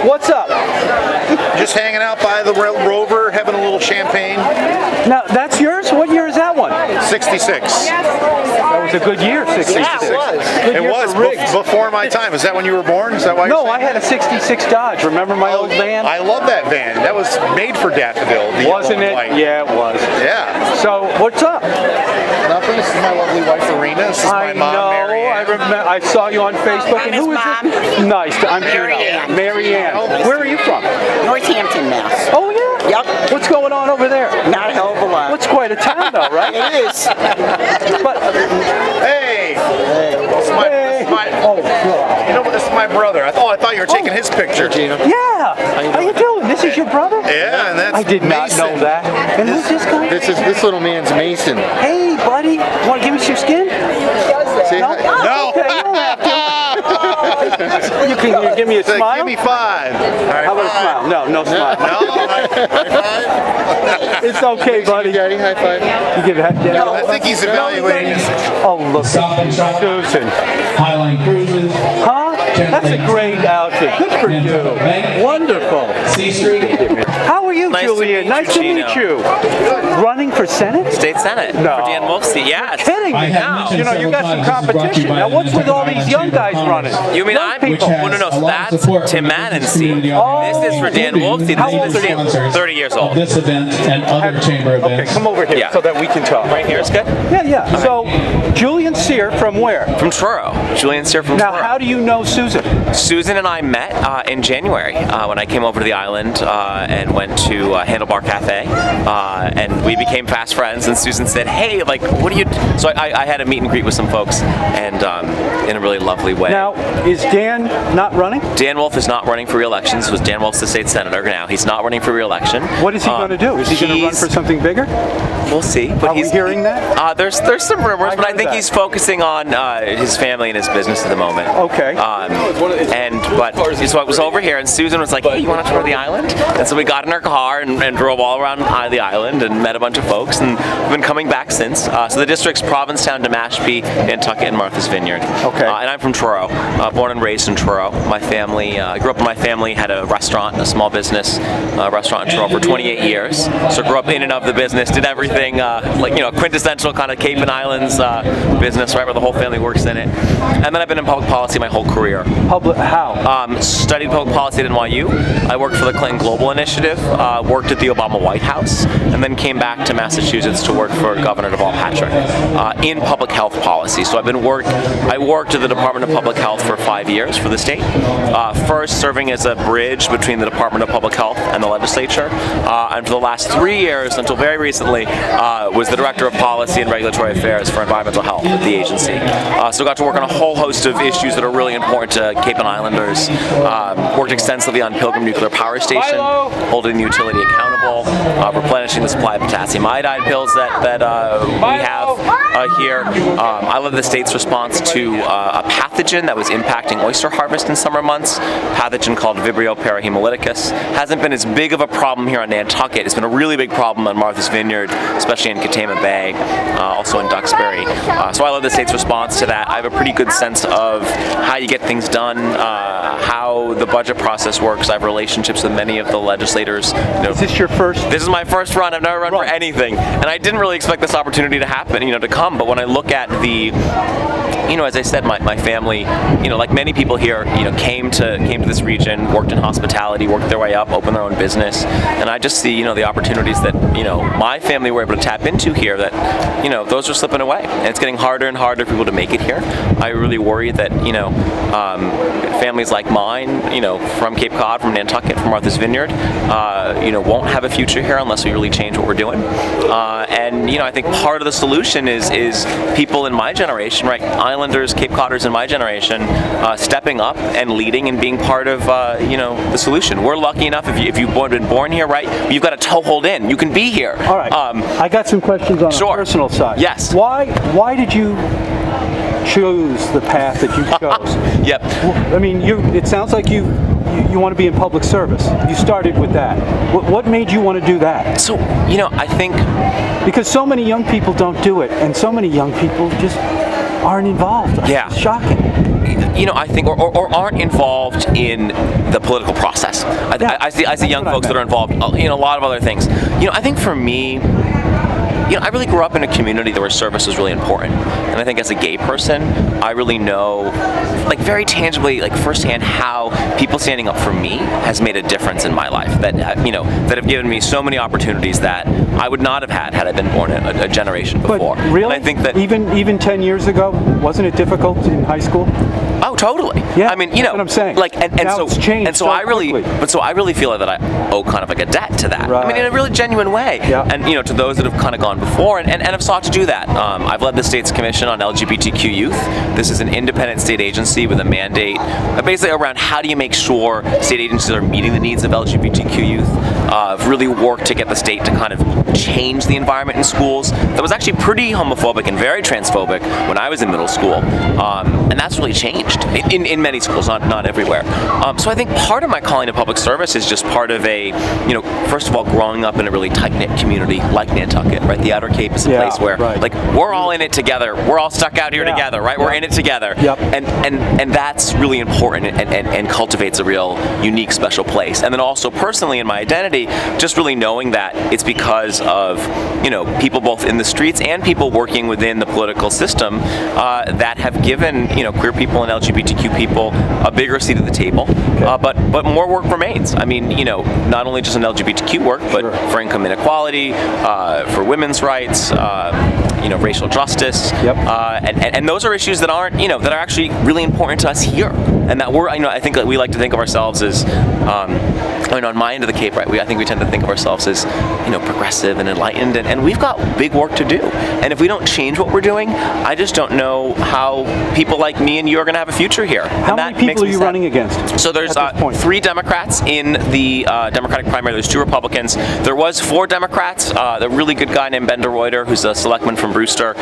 What's up? Just hanging out by the Rover, having a little champagne. Now, that's yours? What year is that one? 66. That was a good year, 66. Yeah, it was before my time. Is that when you were born? Is that why? No, I had a 66 Dodge. Remember my old van? I love that van. That was made for Daffodil. Wasn't it? Yeah, it was. Yeah. So, what's up? Nothing. This is my lovely wife, Arena. This is my mom, Mary Ann. I remember. I saw you on Facebook. And who is this? Nice. I'm Mary Ann. Mary Ann. Where are you from? Northampton, Mass. Oh, yeah? Yep. What's going on over there? Not a hell of a lot. Well, it's quite a town, though, right? It is. But, Hey! This is my, oh, God. you know what? This is my brother. I thought you were taking his picture. Yeah. How you doing? This is your brother? Yeah, and that's I did not Mason. know that. And who's this guy? This little man's Mason. Hey, buddy. Want to give me some skin? Say No? hi. No. Okay, you don't have to. You can give me a Say, smile? give me 5. All right, How about a smile? No, no smile. No, high 5. It's okay, buddy. Daddy, high five. You give that. Yeah. I think he's evaluating his. Oh, look. Susan. Highline Cruises, Huh? That's a great outfit. Good for you. Wonderful. C Street. How are you, Nice to Julian? meet Nice you, to meet Gino. you. Running for Senate? State Senate. No. For Dan Wolfstein. Yeah. Kidding I me have now. mentioned You know, you several got some times this is brought to you competition. by Now, the what's with all these Kentucky young Chamber of guys running? Commerce. You mean Young I'm? people. No, no, no. So A lot of that's support from Tim the Mannon's business seat. community on This is for Dan Wolfstein. How old This is are you? the seat. 30 years old. This event and other chamber Okay, events. come over here Yeah. so that we can talk. Right here is good. Yeah, yeah. So, Julian Sear from where? From Truro. Julian Sear from Now, Truro. how do you know Susan? Susan and I met in January when I came over to the island and went to Handlebar Cafe, and we became fast friends. And Susan said, "Hey, like, what do you?" So I had a meet and greet with some folks, and in a really lovely way. Now, is Dan not running? Dan Wolf is not running for re-election. So Dan Wolf's the state senator now. He's not running for re-election. What is he going to do? Is he going to run for something bigger? We'll see. But Are we hearing that? There's some rumors, I but I heard think that. he's focusing on his family and his business at the moment. Okay. So I was over here, and Susan was like, "Hey, you want to tour the island?" And so we got in our car and drove all around the island and met a bunch of folks, and we've been coming back since. So the district's Provincetown, Demashpee, Nantucket, and Martha's Vineyard. Okay. And I'm from Truro, born and raised in Truro. My family, I grew up in my family, had a restaurant, a small business restaurant in Truro for 28 years. So grew up in and of the business, did everything, quintessential kind of Cape and Islands business, right, where the whole family works in it. And then I've been in public policy my whole career. Public, how? Studied public policy at NYU. I worked for the Clinton Global Initiative, worked at the Obama White House, and then came back to Massachusetts to work for Governor Deval Patrick in public health policy. So I worked at the Department of Public Health for 5 years for the state. First serving as a bridge between the Department of Public Health and the legislature, and for the last 3 years, until very recently, was the Director of Policy and Regulatory Affairs for Environmental Health at the agency. So got to work on a whole host of issues that are really important to Cape and Islanders. Worked extensively on Pilgrim Nuclear Power Station, holding the utility accountable, replenishing the supply of potassium iodide pills that we have here. I led the state's response to a pathogen that was impacting oyster harvest in summer months, pathogen called Vibrio parahemolyticus. Hasn't been as big of a problem here on Nantucket. It's been a really big problem on Martha's Vineyard, especially in Katama Bay, also in Duxbury. So I led the state's response to that. I have a pretty good sense of how you get things done, how the budget process works. I have relationships with many of the legislators. Is this your first? This is my first run. I've never run for anything, and I didn't really expect this opportunity to happen, to come. But when I look at the, as I said, my family, like many people here, came to this region, worked in hospitality, worked their way up, opened their own business, and I just see, the opportunities that, my family were able to tap into here. That, those are slipping away, and it's getting harder and harder for people to make it here. I really worry that, families like mine, from Cape Cod, from Nantucket, from Martha's Vineyard, won't have a future here unless we really change what we're doing. And I think part of the solution is people in my generation, right, Islanders, Cape Codders in my generation, stepping up and leading and being part of, the solution. We're lucky enough if you've been born here, right, you've got a toehold in. You can be here. All right. I got some questions on the personal side. Yes. Why did you choose the path that you chose? Yep. I mean, it sounds like you want to be in public service. You started with that. What made you want to do that? So, I think because so many young people don't do it, and so many young people just aren't involved. Yeah. It's shocking. I think, or aren't involved in the political process. I see young folks that are involved in a lot of other things. I think for me, I really grew up in a community where service was really important, and I think as a gay person, I really know, like very tangibly, like firsthand, how people standing up for me has made a difference in my life. That that have given me so many opportunities that I would not have had I been born a generation before. But really, and I think that even 10 years ago, wasn't it difficult in high school? Oh, totally. Yeah, I mean, that's what I'm saying. like, and Now so it's changed and so so I really, quickly. but so I really feel that I owe kind of like a debt to that. Right. I mean, in a really genuine way. Yeah. And to those that have kind of gone before and have sought to do that. I've led the state's commission on LGBTQ youth. This is an independent state agency with a mandate, basically around how do you make sure state agencies are meeting the needs of LGBTQ youth. I've really worked to get the state to kind of change the environment in schools that was actually pretty homophobic and very transphobic when I was in middle school, and that's really changed in many schools, not everywhere. So I think part of my calling to public service is just part of a, first of all, growing up in a really tight-knit community like Nantucket, right? The Outer Cape is a place where, like, we're all in it together. We're all stuck out here together, right? We're in it together. Yep. And that's really important and cultivates a real unique, special place. And then also personally in my identity, just really knowing that it's because of, people both in the streets and people working within the political system that have given, queer people and LGBTQ people a bigger seat at the table. But more work remains. I mean, not only just in LGBTQ work, but for income inequality, for women's rights, racial justice, and those are issues that aren't, that are actually really important to us here, and that we're, I think that we like to think of ourselves as, on my end of the Cape, right? I think we tend to think of ourselves as, progressive and enlightened, and we've got big work to do. And if we don't change what we're doing, I just don't know how people like me and you are going to have a future here. How many people are you running against? So there's at this point? 3 Democrats in the Democratic primary. There's 2 Republicans. There was 4 Democrats. A really good guy named Ben DeRuyter, who's a selectman from Brewster.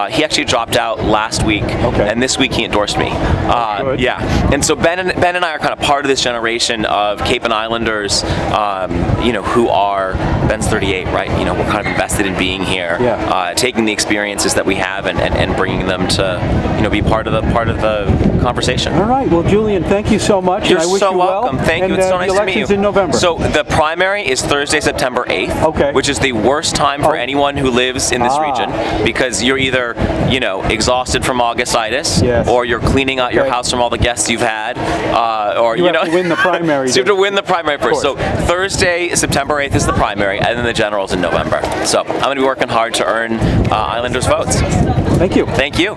He actually dropped out last week, and this week he endorsed me. Yeah, and so Ben and I are kind of part of this generation of Cape and Islanders, who are, Ben's 38, right? We're kind of invested in being here, taking the experiences that we have and bringing them to, be part of the conversation. All right. Well, Julian, thank you so much. You're and I wish so you welcome. well. Thank you. It's so nice the to meet you. election's in November. So the primary is Thursday, September 8th, which is the worst time for anyone who lives in this region, because you're either, exhausted from August-itis, or you're cleaning out your house from all the guests you've had, or you have to win the primary. So you have to win the primary first. So Thursday, September 8th is the primary, and then the general's in November. So I'm going to be working hard to earn Islanders votes. Thank you. Thank you.